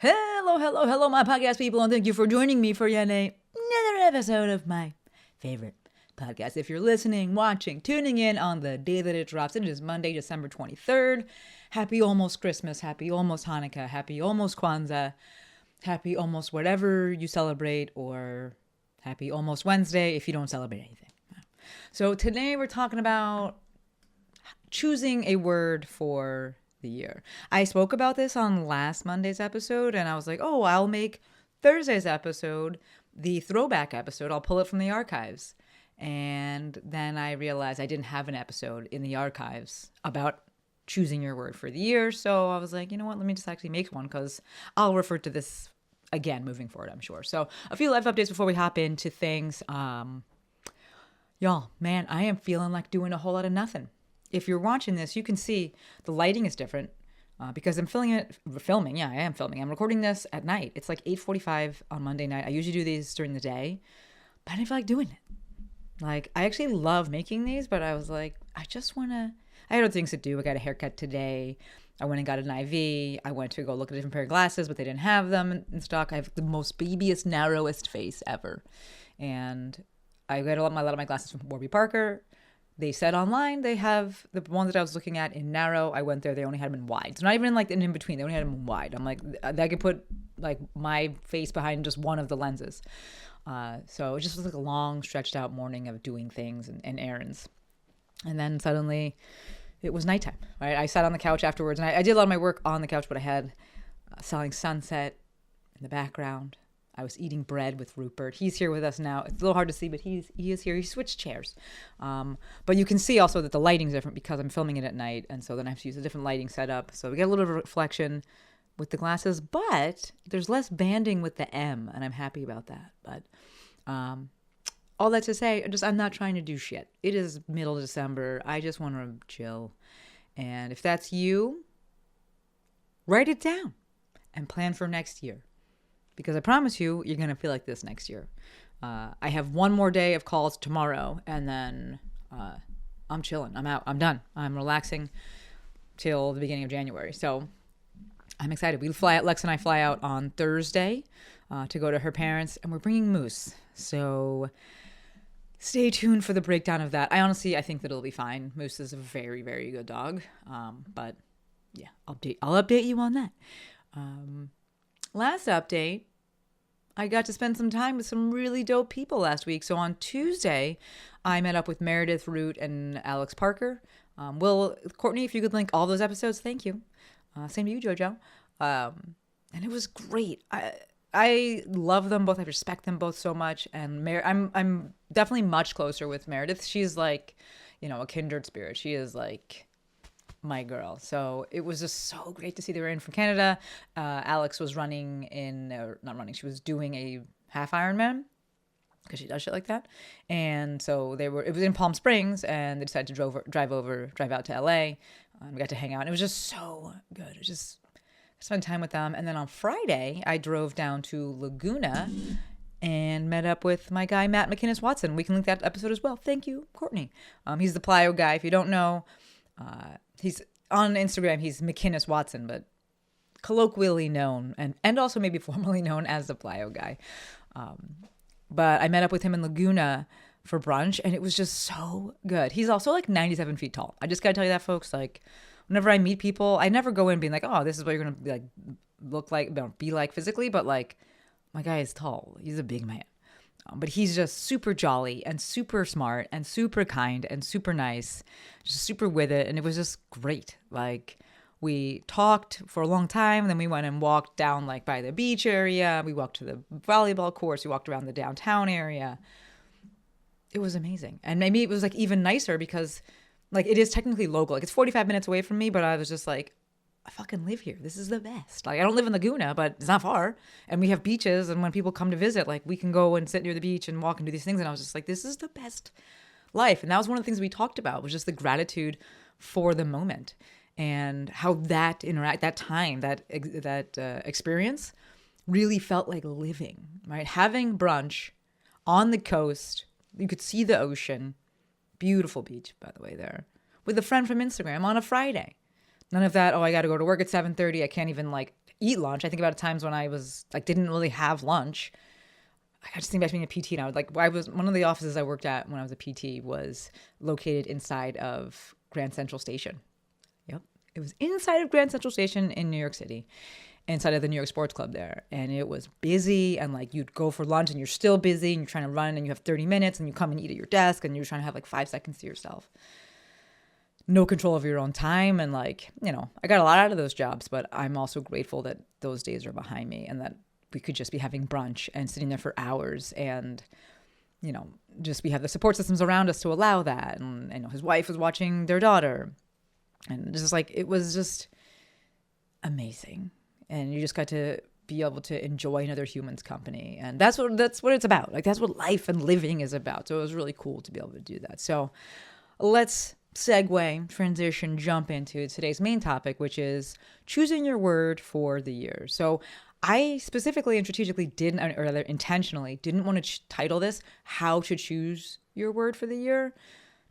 Hello, hello, hello, my podcast people, and thank you for joining me for yet another episode of my favorite podcast. If you're listening, watching, tuning in on the day that it drops, it is Monday, December 23rd. Happy almost Christmas, happy almost Hanukkah, happy almost Kwanzaa, happy almost whatever you celebrate, or happy almost Wednesday if you don't celebrate anything. So today we're talking about choosing a word for the year. I spoke about this on last Monday's episode, and I was like, oh, I'll make Thursday's episode the throwback episode. I'll pull it from the archives. And then I realized I didn't have an episode in the archives about choosing your word for the year. So I was like, you know what? Let me just actually make one, because I'll refer to this again moving forward, I'm sure. So a few live updates before we hop into things. Y'all, man, I am feeling like doing a whole lot of nothing. If you're watching this, you can see the lighting is different because I'm filming. Yeah, I am filming. I'm recording this at night. It's like 8:45 on Monday night. I usually do these during the day, but I didn't feel like doing it. Like, I actually love making these, but I was like, I had other things to do. I got a haircut today. I went and got an IV. I went to go look at a different pair of glasses, but they didn't have them in stock. I have the most babyest, narrowest face ever. And I got a lot of my glasses from Warby Parker. They said online they have the ones that I was looking at in narrow. I went there, they only had them in wide. So not even like in between, they only had them in wide. I'm like, I could put like my face behind just one of the lenses. So it just was like a long stretched out morning of doing things and errands. And then suddenly it was nighttime, right? I sat on the couch afterwards, and I did a lot of my work on the couch, but I had Selling Sunset in the background. I was eating bread with Rupert. He's here with us now. It's a little hard to see, but he is here. He switched chairs. But you can see also that the lighting's different because I'm filming it at night, and so then I have to use a different lighting setup. So we get a little bit of reflection with the glasses, but there's less banding with the M, and I'm happy about that. But all that to say, I'm not trying to do shit. It is middle of December. I just want to chill. And if that's you, write it down and plan for next year. Because I promise you, you're going to feel like this next year. I have one more day of calls tomorrow, and then I'm chilling. I'm out. I'm done. I'm relaxing till the beginning of January. So I'm excited. Lex and I fly out on Thursday to go to her parents, and we're bringing Moose. So stay tuned for the breakdown of that. I think that it'll be fine. Moose is a very, very good dog. But yeah, I'll update you on that. Last update, I got to spend some time with some really dope people last week. So on Tuesday, I met up with Meredith Root and Alex Parker. Courtney, if you could link all those episodes, thank you. Same to you, JoJo. And it was great. I love them both. I respect them both so much. And I'm definitely much closer with Meredith. She's like, a kindred spirit. She is like my girl. So it was just so great to see they were in from Canada. Alex was she was doing a half Ironman because she does shit like that. And so it was in Palm Springs, and they decided to drive out to LA. We got to hang out, and it was just so good. It was just spend time with them. And then on Friday, I drove down to Laguna and met up with my guy, Matt McInnes Watson. We can link that episode as well. Thank you, Courtney. He's the plyo guy. If you don't know, he's on Instagram, he's McInnes Watson, but colloquially known and also maybe formally known as the plyo guy. But I met up with him in Laguna for brunch, and it was just so good. He's also like 97 feet tall. I just gotta tell you that, folks. Like, whenever I meet people, I never go in being like, oh, this is what you're gonna be like physically, but like, my guy is tall. He's a big man. But he's just super jolly and super smart and super kind and super nice, just super with it. And it was just great. Like, we talked for a long time. Then we went and walked down like by the beach area. We walked to the volleyball course. We walked around the downtown area. It was amazing. And maybe it was like even nicer because like it is technically local. Like, it's 45 minutes away from me, but I was just like, I fucking live here. This is the best. Like, I don't live in Laguna, but it's not far. And we have beaches. And when people come to visit, like, we can go and sit near the beach and walk and do these things. And I was just like, this is the best life. And that was one of the things we talked about, was just the gratitude for the moment and how that experience really felt like living, right? Having brunch on the coast, you could see the ocean, beautiful beach, by the way, there, with a friend from Instagram on a Friday. None of that, oh, I got to go to work at 7:30. I can't even like eat lunch. I think about times when I was like, didn't really have lunch. I just think about being a PT now. Like I was, one of the offices I worked at when I was a PT was located inside of Grand Central Station. Yep. It was inside of Grand Central Station in New York City, inside of the New York Sports Club there. And it was busy, and like you'd go for lunch and you're still busy and you're trying to run and you have 30 minutes and you come and eat at your desk and you're trying to have like 5 seconds to yourself. No control of your own time. And like, you know, I got a lot out of those jobs, but I'm also grateful that those days are behind me and that we could just be having brunch and sitting there for hours and, you know, just we have the support systems around us to allow that. And I know his wife was watching their daughter, and just like, it was just amazing. And you just got to be able to enjoy another human's company. And that's what it's about. Like, that's what life and living is about. So it was really cool to be able to do that. So let's segue, transition, jump into today's main topic, which is choosing your word for the year. So I specifically and strategically didn't, or rather intentionally, didn't want to title this How to Choose Your Word for the Year,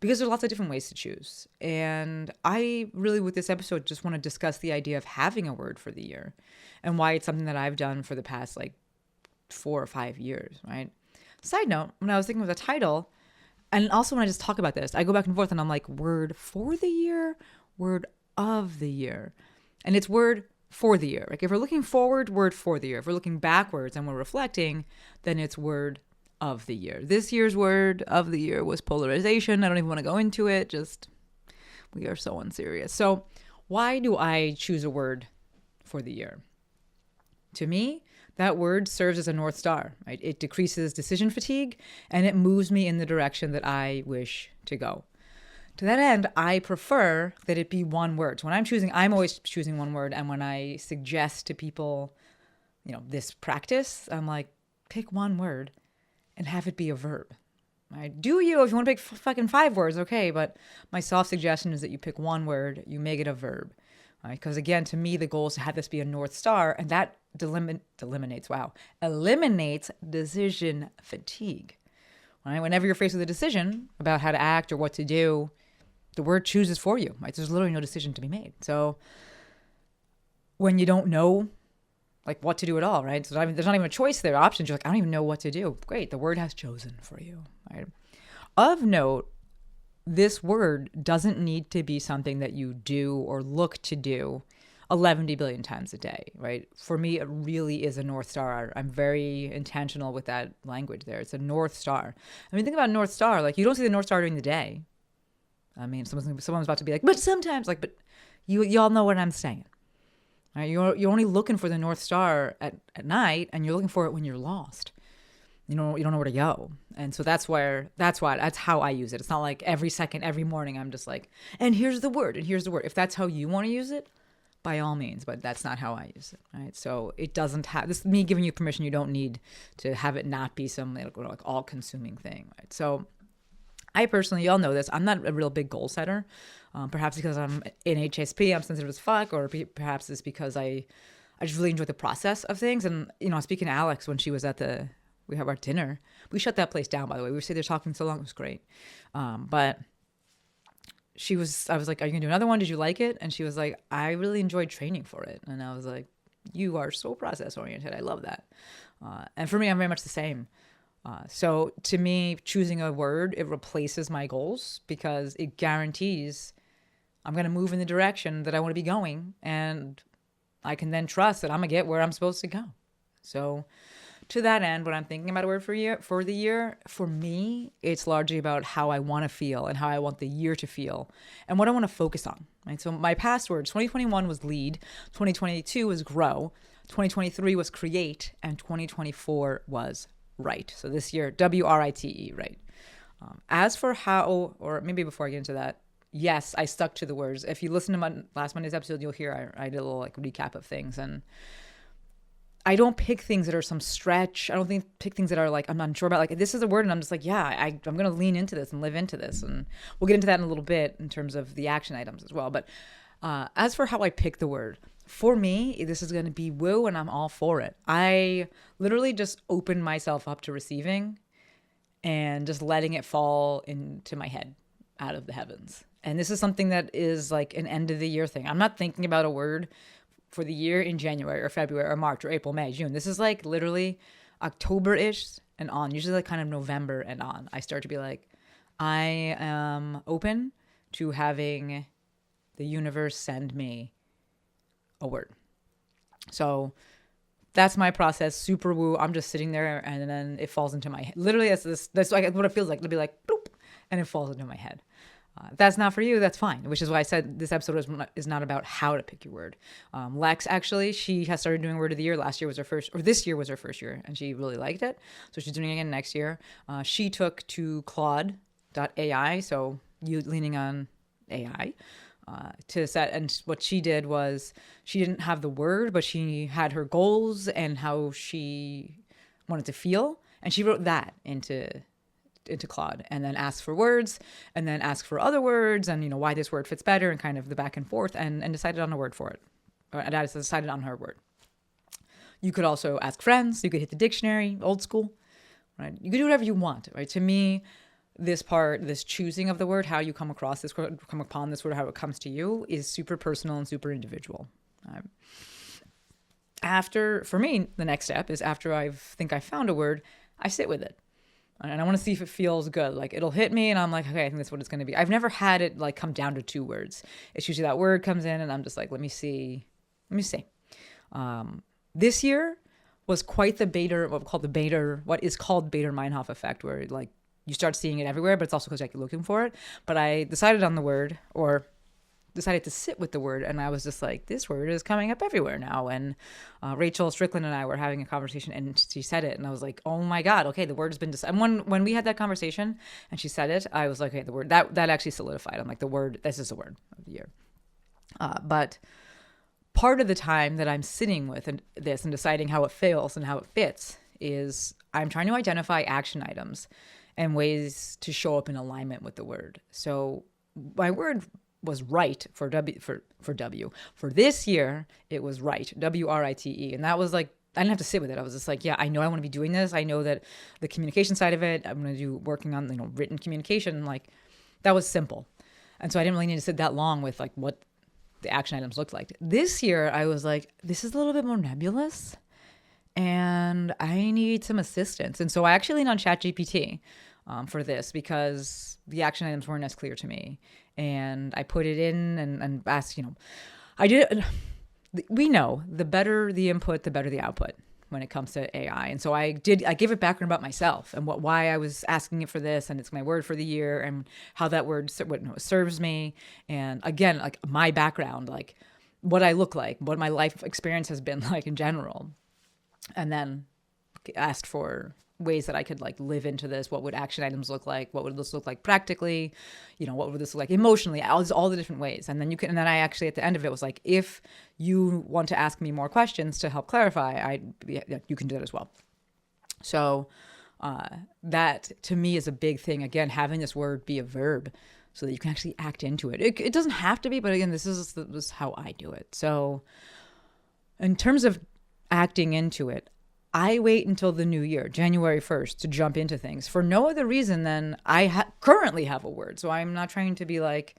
because there's lots of different ways to choose. And I really, with this episode, just want to discuss the idea of having a word for the year and why it's something that I've done for the past like 4 or 5 years, right? Side note, when I was thinking of the title, and also when I just talk about this, I go back and forth and I'm like, word for the year, word of the year. And it's word for the year. Like if we're looking forward, word for the year. If we're looking backwards and we're reflecting, then it's word of the year. This year's word of the year was polarization. I don't even want to go into it. Just, we are so unserious. So why do I choose a word for the year? To me, that word serves as a North Star, right? It decreases decision fatigue and it moves me in the direction that I wish to go. To that end, I prefer that it be one word. So when I'm choosing, I'm always choosing one word. And when I suggest to people, you know, this practice, I'm like, pick one word and have it be a verb. Right? Do you, if you want to pick fucking 5 words, okay. But my soft suggestion is that you pick one word, you make it a verb. Right? Because again, to me, the goal is to have this be a North Star, and that eliminates decision fatigue. Right? Whenever you're faced with a decision about how to act or what to do, the word chooses for you. Right? There's literally no decision to be made. So when you don't know like what to do at all, right? So there's not even a choice there, options. You're like, I don't even know what to do. Great, the word has chosen for you. Right? Of note, this word doesn't need to be something that you do or look to do 11 billion times a day, right? For me, it really is a North Star. I'm very intentional with that language there. It's a North Star. I mean, think about North Star. Like, you don't see the North Star during the day. I mean, someone's about to be like, but sometimes, like, but y'all know what I'm saying. Right? You're only looking for the North Star at night, and you're looking for it when you're lost. You don't know where to go. And so that's how I use it. It's not like every second, every morning, I'm just like, and here's the word, and here's the word. If that's how you want to use it, by all means, but that's not how I use it, right? So it doesn't have, this is me giving you permission. You don't need to have it not be some like all-consuming thing, right? So I personally, y'all know this, I'm not a real big goal setter. Perhaps because I'm in HSP, I'm sensitive as fuck, or perhaps it's because I just really enjoy the process of things. And, you know, speaking to Alex, when she was we have our dinner. We shut that place down, by the way. We were sitting there talking so long. It was great. But I was like, are you going to do another one? Did you like it? And she was like, I really enjoyed training for it. And I was like, you are so process oriented. I love that. And for me, I'm very much the same. So to me, choosing a word, it replaces my goals because it guarantees I'm going to move in the direction that I want to be going. And I can then trust that I'm going to get where I'm supposed to go. So to that end, when I'm thinking about a word for the year, for me, it's largely about how I want to feel and how I want the year to feel and what I want to focus on. Right? So my past words, 2021 was lead, 2022 was grow, 2023 was create, and 2024 was write. So this year, WRITE, right? As for how, or maybe before I get into that, yes, I stuck to the words. If you listen to last Monday's episode, you'll hear I did a little like recap of things, and I don't pick things that are some stretch. I don't pick things that are like, I'm not sure about, like, this is a word and I'm just like, yeah, I'm going to lean into this and live into this. And we'll get into that in a little bit in terms of the action items as well. But as for how I pick the word, for me, this is going to be woo, and I'm all for it. I literally just open myself up to receiving and just letting it fall into my head out of the heavens. And this is something that is like an end of the year thing. I'm not thinking about a word for the year in January or February or March or April, May, June. This is like literally October-ish and on, usually like kind of November and on. I start to be like, I am open to having the universe send me a word. So that's my process. Super woo. I'm just sitting there and then it falls into my head. Literally, that's like what it feels like. It'll be like, boop, and it falls into my head. If that's not for you, that's fine. Which is why I said this episode is not about how to pick your word. Lex, actually, she has started doing Word of the Year. Last year was her first, or this year was her first year, and she really liked it. So she's doing it again next year. She took to Claude.ai, so you leaning on AI, to set. And what she did was she didn't have the word, but she had her goals and how she wanted to feel. And she wrote that into Claude and then asked for words and then asked for other words and, you know, why this word fits better and kind of the back and forth and decided on a word for it. And I decided on her word. You could also ask friends. You could hit the dictionary, old school, right? You could do whatever you want, right? To me, this choosing of the word, how you come across this word, come upon this word, how it comes to you is super personal and super individual. For me, the next step is after I think I found a word, I sit with it. And I want to see if it feels good. Like it'll hit me and I'm like, okay, I think that's what it's going to be. I've never had it like come down to 2 words. It's usually that word comes in and I'm just like, let me see. This year was quite the what is called Bader-Meinhof effect, where like you start seeing it everywhere, but it's also because you're looking for it. But I decided on the word, or decided to sit with the word, and I was just like, this word is coming up everywhere now. And Rachel Strickland and I were having a conversation, and she said it, and I was like, oh my god, okay, the word has been decided. And when we had that conversation and she said it, I was like, okay, the word that actually solidified. I'm like, this is the word of the year. But part of the time that I'm sitting with this and deciding how it feels and how it fits is I'm trying to identify action items and ways to show up in alignment with the word. So my word was right for W. For this year, it was right, WRITE. And that was like, I didn't have to sit with it. I was just like, yeah, I know I want to be doing this. I know that the communication side of it, I'm going to do working on, written communication. Like that was simple. And so I didn't really need to sit that long with like what the action items looked like. This year, I was like, this is a little bit more nebulous and I need some assistance. And so I actually leaned on ChatGPT for this because the action items weren't as clear to me. And I put it in and asked, we know the better the input, the better the output when it comes to AI. And so I gave it background about myself and why I was asking it for this. And it's my word for the year and how that word serves me. And again, like my background, like what I look like, what my life experience has been like in general. And then asked for ways that I could like live into this. What would action items look like? What would this look like practically? What would this look like emotionally? All the different ways. And then and then I actually at the end of it was like, if you want to ask me more questions to help clarify, you can do that as well. So that to me is a big thing. Again, having this word be a verb so that you can actually act into it. It doesn't have to be, but again, this is how I do it. So in terms of acting into it, I wait until the new year, January 1st, to jump into things for no other reason than I currently have a word. So I'm not trying to be like,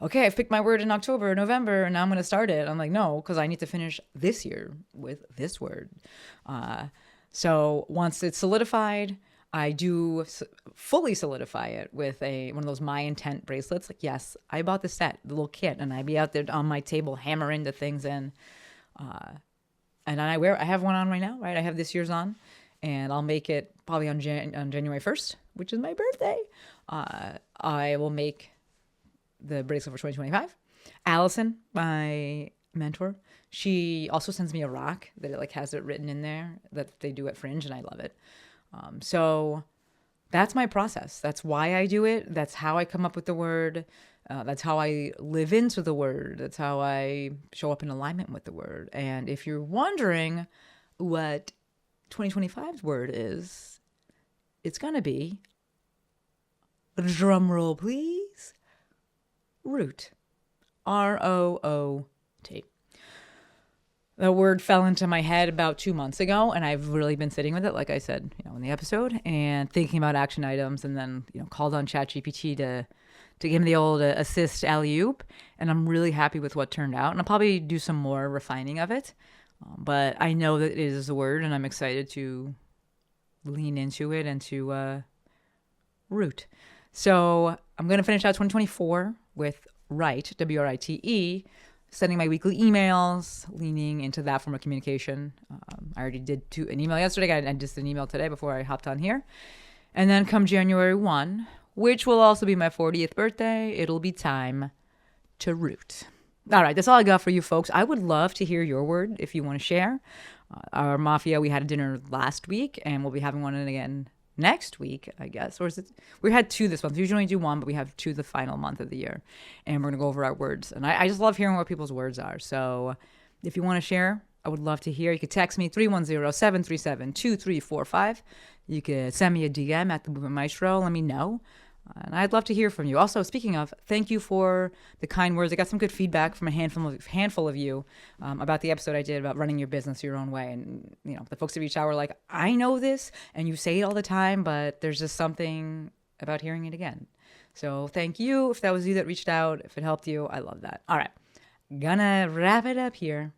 okay, I've picked my word in October, November, and now I'm going to start it. I'm like, no, because I need to finish this year with this word. So once it's solidified, I do fully solidify it with one of those My Intent bracelets. Like, yes, I bought the set, the little kit, and I'd be out there on my table hammering the things in. And I have one on right now, right? I have this year's on, and I'll make it probably on January 1st, which is my birthday. I will make the bracelet for 2025. Allison, my mentor, she also sends me a rock that it like has it written in there that they do at Fringe, and I love it. So that's my process. That's why I do it. That's how I come up with the word. That's how I live into the word. That's how I show up in alignment with the word. And if you're wondering what 2025's word is, it's going to be, drum roll please, root. ROOT. The word fell into my head about 2 months ago, and I've really been sitting with it, like I said, in the episode, and thinking about action items, and then, called on ChatGPT to give him the old assist alley-oop, and I'm really happy with what turned out. And I'll probably do some more refining of it, but I know that it is a word, and I'm excited to lean into it and to root. So I'm going to finish out 2024 with Write, W-R-I-T-E, sending my weekly emails, leaning into that form of communication. I already did an email yesterday. I just did an email today before I hopped on here. And then come January 1, which will also be my 40th birthday, it'll be time to root. All right, that's all I got for you folks. I would love to hear your word if you want to share. Our Mafia, we had a dinner last week, and we'll be having one again next week, I guess. Or is it? We had 2 this month. We usually only do 1, but we have 2 the final month of the year. And we're going to go over our words. And I just love hearing what people's words are. So if you want to share, I would love to hear. You could text me 310-737-2345. You could send me a DM at the Movement Maestro. Let me know. And I'd love to hear from you. Also, speaking of, thank you for the kind words. I got some good feedback from a handful of you about the episode I did about running your business your own way. And, the folks that reached out were like, I know this, and you say it all the time, but there's just something about hearing it again. So thank you. If that was you that reached out, if it helped you, I love that. All right. Gonna wrap it up here.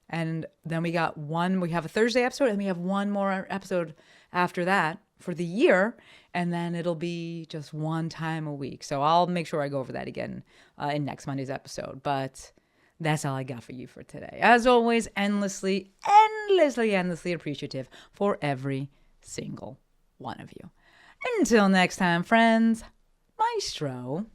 And then we have a Thursday episode, and we have one more episode after that for the year, and then it'll be just one time a week. So I'll make sure I go over that again in next Monday's episode. But that's all I got for you for today. As always, endlessly appreciative for every single one of you. Until next time, friends, Maestro